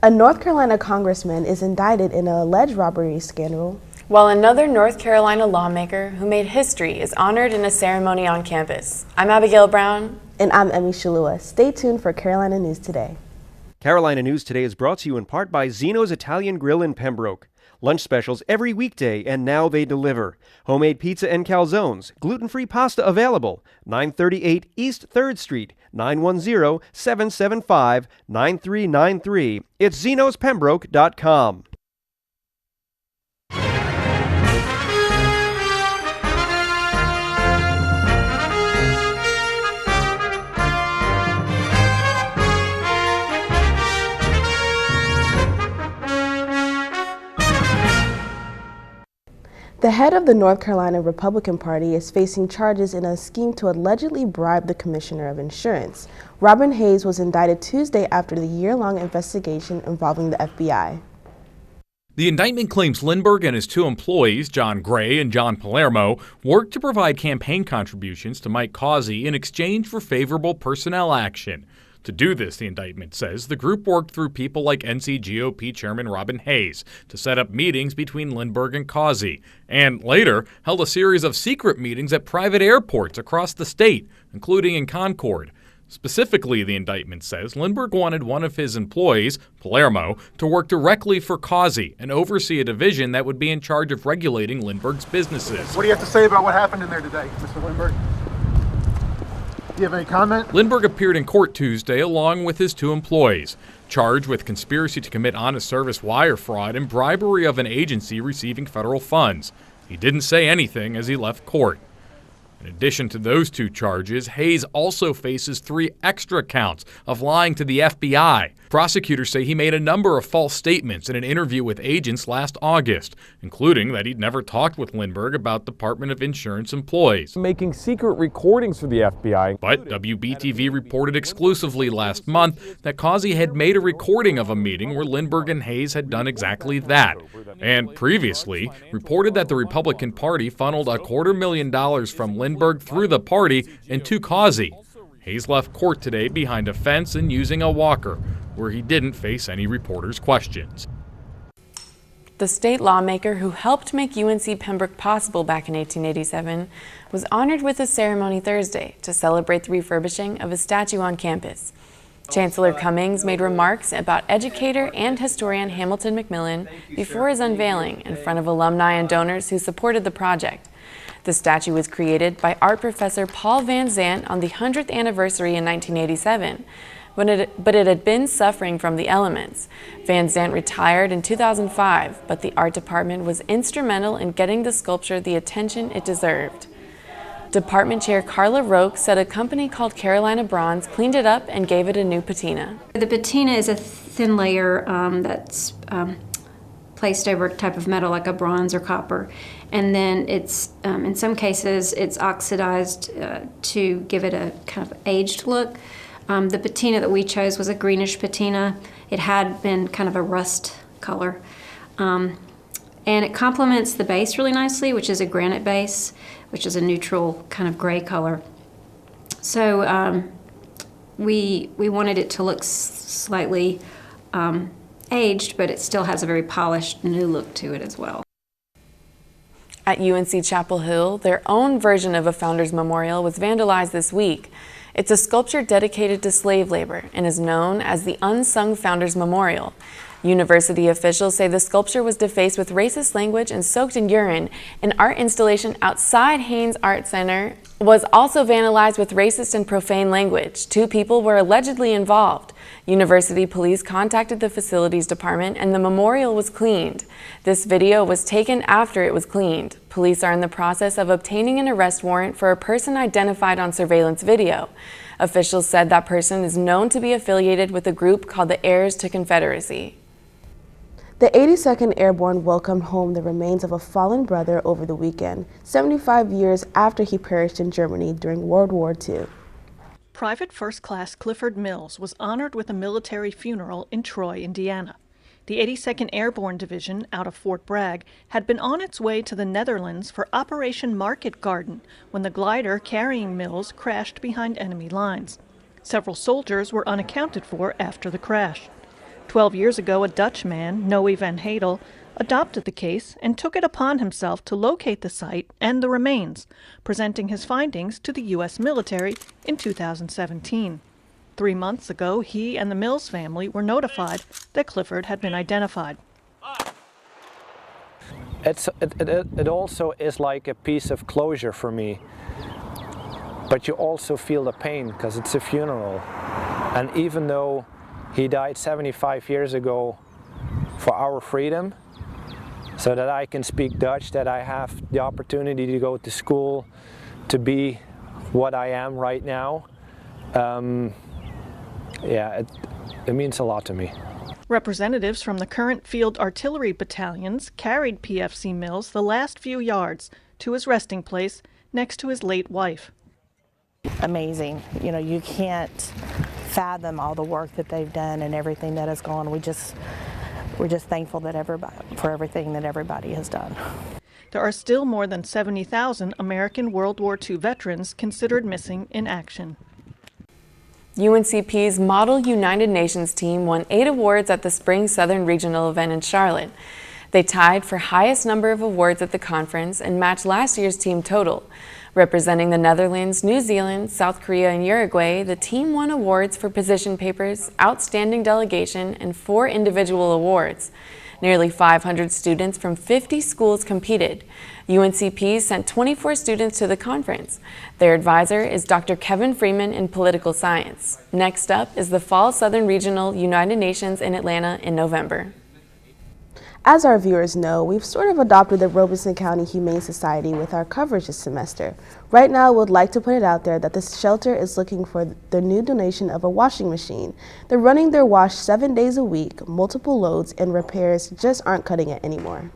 A North Carolina congressman is indicted in an alleged robbery scandal, while another North Carolina lawmaker who made history is honored in a ceremony on campus. I'm Abigail Brown. And I'm Emmy Shalua. Stay tuned for Carolina News Today. Carolina News Today is brought to you in part by Zeno's Italian Grill in Pembroke. Lunch specials every weekday, and now they deliver. Homemade pizza and calzones, gluten-free pasta available. 938 East 3rd Street, 910-775-9393. It's Zeno'sPembroke.com. The head of the North Carolina Republican Party is facing charges in a scheme to allegedly bribe the Commissioner of Insurance. Robin Hayes was indicted Tuesday after the year-long investigation involving the FBI. The indictment claims Lindbergh and his two employees, John Gray and John Palermo, worked to provide campaign contributions to Mike Causey in exchange for favorable personnel action. To do this, the indictment says, the group worked through people like GOP Chairman Robin Hayes to set up meetings between Lindbergh and Causey, and later held a series of secret meetings at private airports across the state, including in Concord. Specifically, the indictment says Lindbergh wanted one of his employees, Palermo, to work directly for Causey and oversee a division that would be in charge of regulating Lindbergh's businesses. What do you have to say about what happened in there today, Mr. Lindbergh? Do you have any comment? Lindbergh appeared in court Tuesday along with his two employees, charged with conspiracy to commit honest service wire fraud and bribery of an agency receiving federal funds. He didn't say anything as he left court. In addition to those two charges, Hayes also faces 3 extra counts of lying to the FBI. Prosecutors say he made a number of false statements in an interview with agents last August, including that he'd never talked with Lindbergh about Department of Insurance employees. Making secret recordings for the FBI. But WB-TV reported exclusively last month that Causey had made a recording of a meeting where Lindbergh and Hayes had done exactly that, and previously reported that the Republican Party funneled $250,000 from Lindbergh through the party and to Causey. Hayes left court today behind a fence and using a walker, where he didn't face any reporters' questions. The state lawmaker who helped make UNC Pembroke possible back in 1887 was honored with a ceremony Thursday to celebrate the refurbishing of a statue on campus. Chancellor Cummings made remarks about educator and historian Hamilton Macmillan before his unveiling in front of alumni and donors who supported the project. The statue was created by art professor Paul Van Zandt on the 100th anniversary in 1987, but it had been suffering from the elements. Van Zandt retired in 2005, but the art department was instrumental in getting the sculpture the attention it deserved. Department Chair Carla Roque said a company called Carolina Bronze cleaned it up and gave it a new patina. The patina is a thin layer that's placed over a type of metal like a bronze or copper, and then it's in some cases it's oxidized to give it a kind of aged look. The patina that we chose was a greenish patina. It had been kind of a rust color, and it complements the base really nicely, which is a granite base, which is a neutral kind of gray color. So we wanted it to look slightly aged, but it still has a very polished new look to it as well. At UNC Chapel Hill, their own version of a Founders Memorial was vandalized this week. It's a sculpture dedicated to slave labor and is known as the Unsung Founders Memorial. University officials say the sculpture was defaced with racist language and soaked in urine. An art installation outside Haynes Art Center was also vandalized with racist and profane language. 2 people were allegedly involved. University police contacted the facilities department and the memorial was cleaned. This video was taken after it was cleaned. Police are in the process of obtaining an arrest warrant for a person identified on surveillance video. Officials said that person is known to be affiliated with a group called the Heirs to Confederacy. The 82nd Airborne welcomed home the remains of a fallen brother over the weekend, 75 years after he perished in Germany during World War II. Private First Class Clifford Mills was honored with a military funeral in Troy, Indiana. The 82nd Airborne Division, out of Fort Bragg, had been on its way to the Netherlands for Operation Market Garden when the glider carrying Mills crashed behind enemy lines. Several soldiers were unaccounted for after the crash. 12 years ago, a Dutch man, Noe van Hedel, adopted the case and took it upon himself to locate the site and the remains, presenting his findings to the U.S. military in 2017. 3 months ago, he and the Mills family were notified that Clifford had been identified. It also is like a piece of closure for me, but you also feel the pain because it's a funeral. And even though he died 75 years ago for our freedom, so that I can speak Dutch, that I have the opportunity to go to school, to be what I am right now, yeah, it means a lot to me. Representatives from the current field artillery battalions carried PFC Mills the last few yards to his resting place next to his late wife. Amazing. You know, you can't fathom all the work that they've done and everything that has gone. We're just thankful for everything that everybody has done. There are still more than 70,000 American World War II veterans considered missing in action. UNCP's Model United Nations team won 8 awards at the Spring Southern Regional event in Charlotte. They tied for highest number of awards at the conference and matched last year's team total. Representing the Netherlands, New Zealand, South Korea, and Uruguay, the team won awards for position papers, outstanding delegation, and 4 individual awards. Nearly 500 students from 50 schools competed. UNCP sent 24 students to the conference. Their advisor is Dr. Kevin Freeman in political science. Next up is the Fall Southern Regional United Nations in Atlanta in November. As our viewers know, we've sort of adopted the Robeson County Humane Society with our coverage this semester. Right now, we'd like to put it out there that the shelter is looking for the new donation of a washing machine. They're running their wash 7 days a week, multiple loads, and repairs just aren't cutting it anymore.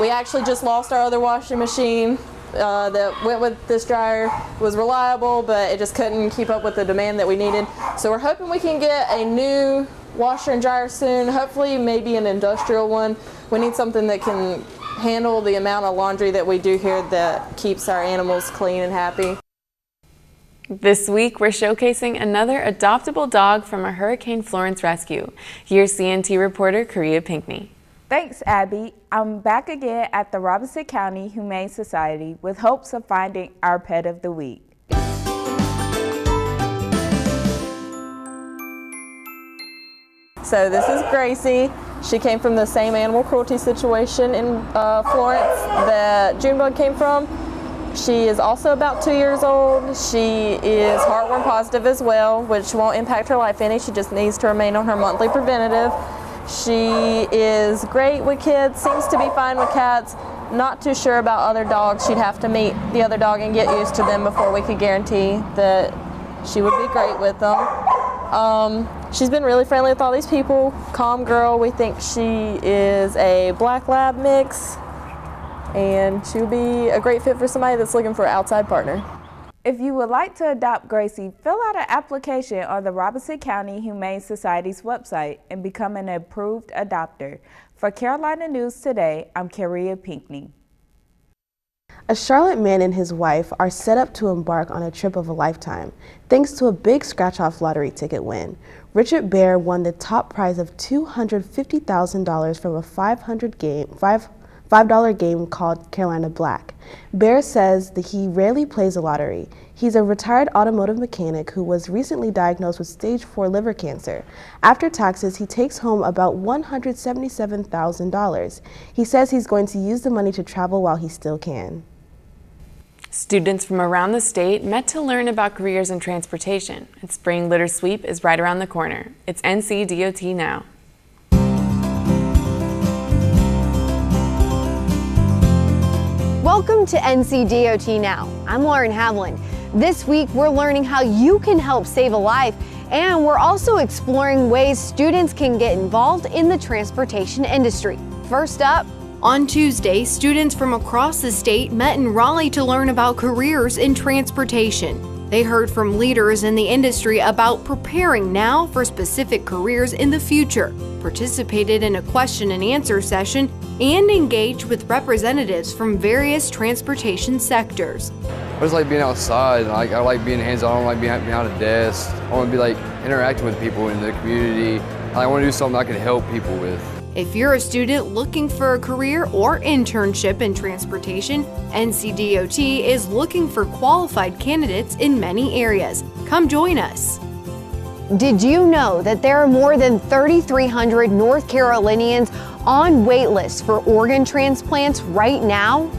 We actually just lost our other washing machine that went with this dryer. It was reliable, but it just couldn't keep up with the demand that we needed. So we're hoping we can get a new washer and dryer soon, hopefully maybe an industrial one. We need something that can handle the amount of laundry that we do here that keeps our animals clean and happy. This week, we're showcasing another adoptable dog from a Hurricane Florence rescue. Here's CNT reporter Korea Pinkney. Thanks, Abby. I'm back again at the Robeson County Humane Society with hopes of finding our pet of the week. So this is Gracie. She came from the same animal cruelty situation in Florence that Junebug came from. She is also about 2 years old. She is heartworm positive as well, which won't impact her life any. She just needs to remain on her monthly preventative. She is great with kids, seems to be fine with cats. Not too sure about other dogs. She'd have to meet the other dog and get used to them before we could guarantee that she would be great with them. She's been really friendly with all these people. Calm girl. We think she is a black lab mix, and she'll be a great fit for somebody that's looking for an outside partner. If you would like to adopt Gracie, fill out an application on the Robeson County Humane Society's website and become an approved adopter. For Carolina News Today, I'm Korea Pinkney. A Charlotte man and his wife are set up to embark on a trip of a lifetime, thanks to a big scratch-off lottery ticket win. Richard Bear won the top prize of $250,000 from a $5 game called Carolina Black. Bear says that he rarely plays the lottery. He's a retired automotive mechanic who was recently diagnosed with stage 4 liver cancer. After taxes, he takes home about $177,000. He says he's going to use the money to travel while he still can. Students from around the state met to learn about careers in transportation, and Spring Litter Sweep is right around the corner. It's NCDOT Now. Welcome to NCDOT Now. I'm Lauren Havlin. This week we're learning how you can help save a life, and we're also exploring ways students can get involved in the transportation industry. First up, on Tuesday, students from across the state met in Raleigh to learn about careers in transportation. They heard from leaders in the industry about preparing now for specific careers in the future, participated in a question and answer session, and engaged with representatives from various transportation sectors. I just like being outside. I like being hands-on. I don't like being behind a desk. I want to be like interacting with people in the community. I want to do something I can help people with. If you're a student looking for a career or internship in transportation, NCDOT is looking for qualified candidates in many areas. Come join us. Did you know that there are more than 3,300 North Carolinians on wait lists for organ transplants right now?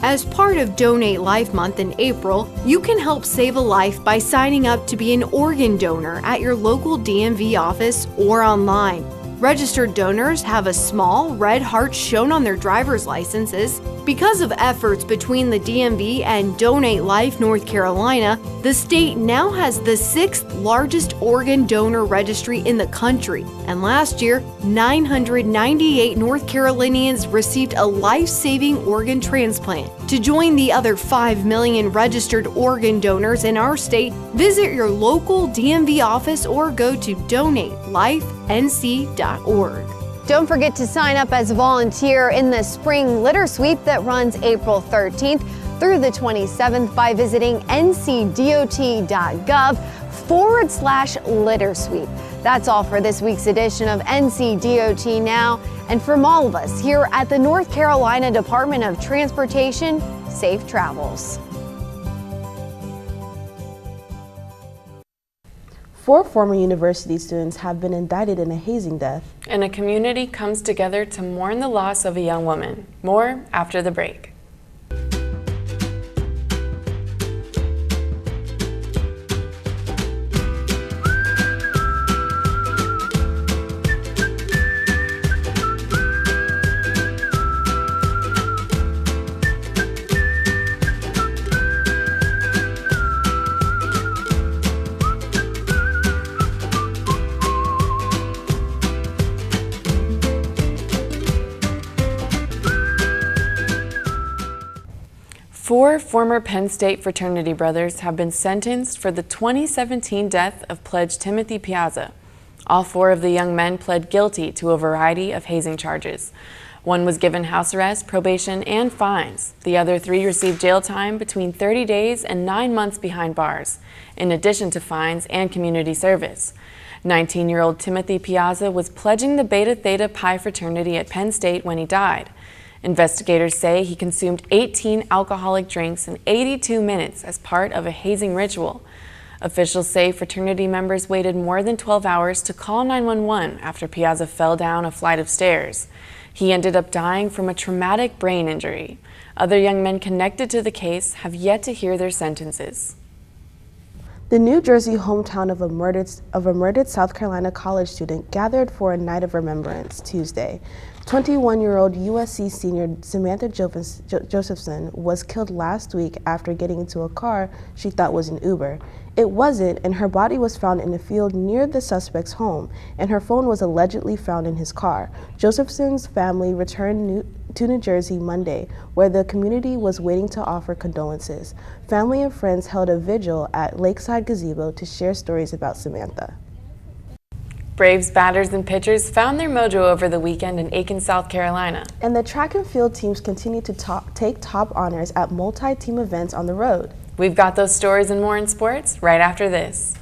As part of Donate Life Month in April, you can help save a life by signing up to be an organ donor at your local DMV office or online. Registered donors have a small red heart shown on their driver's licenses. Because of efforts between the DMV and Donate Life North Carolina, the state now has the 6th largest organ donor registry in the country. And last year, 998 North Carolinians received a life-saving organ transplant. To join the other 5 million registered organ donors in our state, visit your local DMV office or go to donatelifenc.org. Don't forget to sign up as a volunteer in the spring litter sweep that runs April 13th through the 27th by visiting ncdot.gov/litter sweep. That's all for this week's edition of NCDOT Now. And from all of us here at the North Carolina Department of Transportation, safe travels. 4 former university students have been indicted in a hazing death. And a community comes together to mourn the loss of a young woman. More after the break. Four former Penn State fraternity brothers have been sentenced for the 2017 death of pledge Timothy Piazza. All 4 of the young men pled guilty to a variety of hazing charges. One was given house arrest, probation, and fines. The other 3 received jail time between 30 days and 9 months behind bars, in addition to fines and community service. 19-year-old Timothy Piazza was pledging the Beta Theta Pi fraternity at Penn State when he died. Investigators say he consumed 18 alcoholic drinks in 82 minutes as part of a hazing ritual. Officials say fraternity members waited more than 12 hours to call 911 after Piazza fell down a flight of stairs. He ended up dying from a traumatic brain injury. Other young men connected to the case have yet to hear their sentences. The New Jersey hometown of a murdered South Carolina college student gathered for a night of remembrance Tuesday. 21-year-old USC senior Samantha Josephson was killed last week after getting into a car she thought was an Uber. It wasn't, and her body was found in a field near the suspect's home, and her phone was allegedly found in his car. Josephson's family returned to New Jersey Monday, where the community was waiting to offer condolences. Family and friends held a vigil at Lakeside Gazebo to share stories about Samantha. Braves batters and pitchers found their mojo over the weekend in Aiken, South Carolina. And the track and field teams continue to take top honors at multi-team events on the road. We've got those stories and more in sports right after this.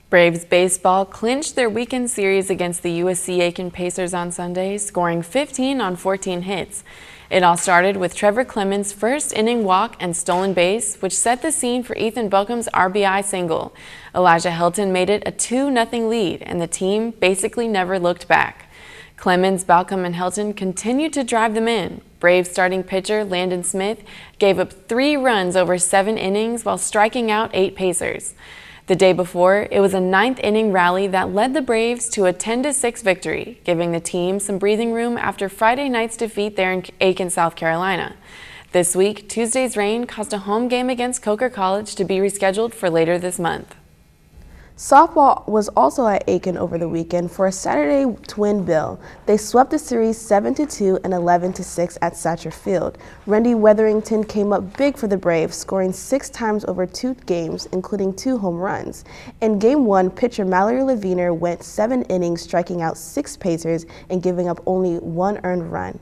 Braves baseball clinched their weekend series against the USC Aiken Pacers on Sunday, scoring 15 on 14 hits. It all started with Trevor Clemens' first inning walk and stolen base, which set the scene for Ethan Buckham's RBI single. Elijah Helton made it a 2-0 lead, and the team basically never looked back. Clemens, Balcom, and Helton continued to drive them in. Braves starting pitcher Landon Smith gave up 3 runs over 7 innings while striking out 8 Pacers. The day before, it was a 9th inning rally that led the Braves to a 10-6 victory, giving the team some breathing room after Friday night's defeat there in Aiken, South Carolina. This week, Tuesday's rain caused a home game against Coker College to be rescheduled for later this month. Softball was also at Aiken over the weekend for a Saturday twin bill. They swept the series 7-2 and 11-6 at Satcher Field. Randy Wetherington came up big for the Braves, scoring 6 times over 2 games, including 2 home runs. In Game 1, pitcher Mallory Leviner went 7 innings, striking out 6 Pacers and giving up only 1 earned run.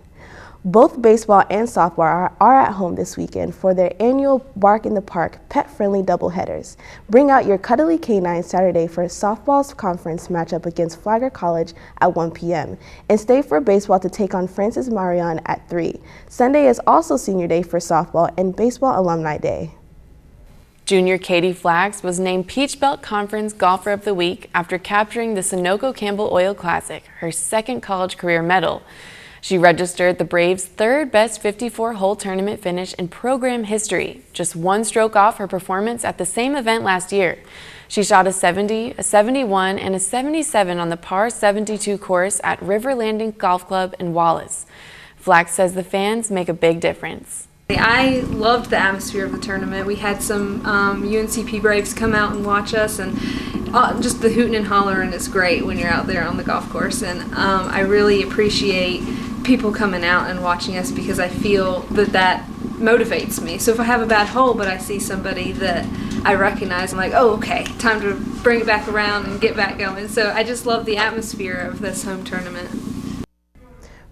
Both baseball and softball are at home this weekend for their annual Bark in the Park pet-friendly doubleheaders. Bring out your cuddly canine Saturday for softball's conference matchup against Flagler College at 1 p.m. and stay for baseball to take on Francis Marion at 3. Sunday is also senior day for softball and baseball alumni day. Junior Katie Flax was named Peach Belt Conference Golfer of the Week after capturing the Sunoco Campbell Oil Classic, her 2nd college career medal. She registered the Braves' 3rd best 54-hole tournament finish in program history, just 1 stroke off her performance at the same event last year. She shot a 70, a 71, and a 77 on the par 72 course at River Landing Golf Club in Wallace. Flax says the fans make a big difference. I loved the atmosphere of the tournament. We had some UNCP Braves come out and watch us, and just the hooting and hollering is great when you're out there on the golf course. And I really appreciate people coming out and watching us because I feel that motivates me. So if I have a bad hole but I see somebody that I recognize, I'm like, oh, okay, time to bring it back around and get back going. So I just love the atmosphere of this home tournament.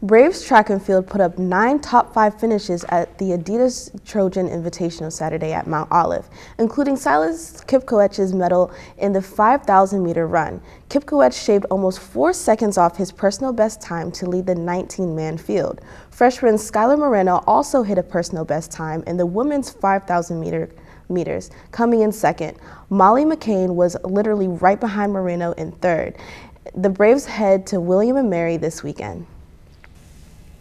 Braves track and field put up 9 top 5 finishes at the Adidas Trojan Invitational Saturday at Mount Olive, including Silas Kipkowicz's medal in the 5,000-meter run. Kipkowicz shaved almost 4 seconds off his personal best time to lead the 19-man field. Freshman Skylar Moreno also hit a personal best time in the women's 5,000 meters, coming in 2nd. Molly McCain was literally right behind Moreno in 3rd. The Braves head to William & Mary this weekend.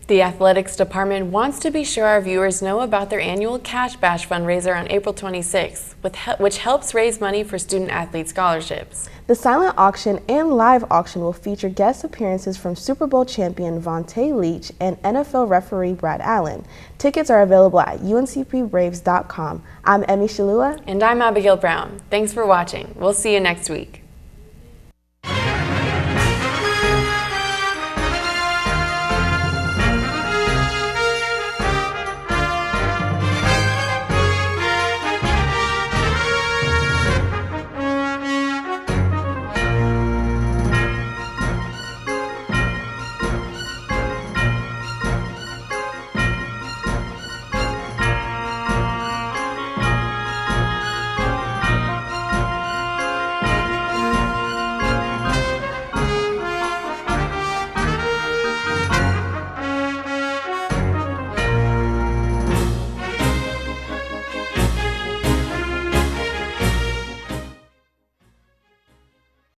The Athletics Department wants to be sure our viewers know about their annual Cash Bash fundraiser on April 26th, which helps raise money for student-athlete scholarships. The silent auction and live auction will feature guest appearances from Super Bowl champion Vontae Leach and NFL referee Brad Allen. Tickets are available at uncpbraves.com. I'm Emmy Shalua. And I'm Abigail Brown. Thanks for watching. We'll see you next week.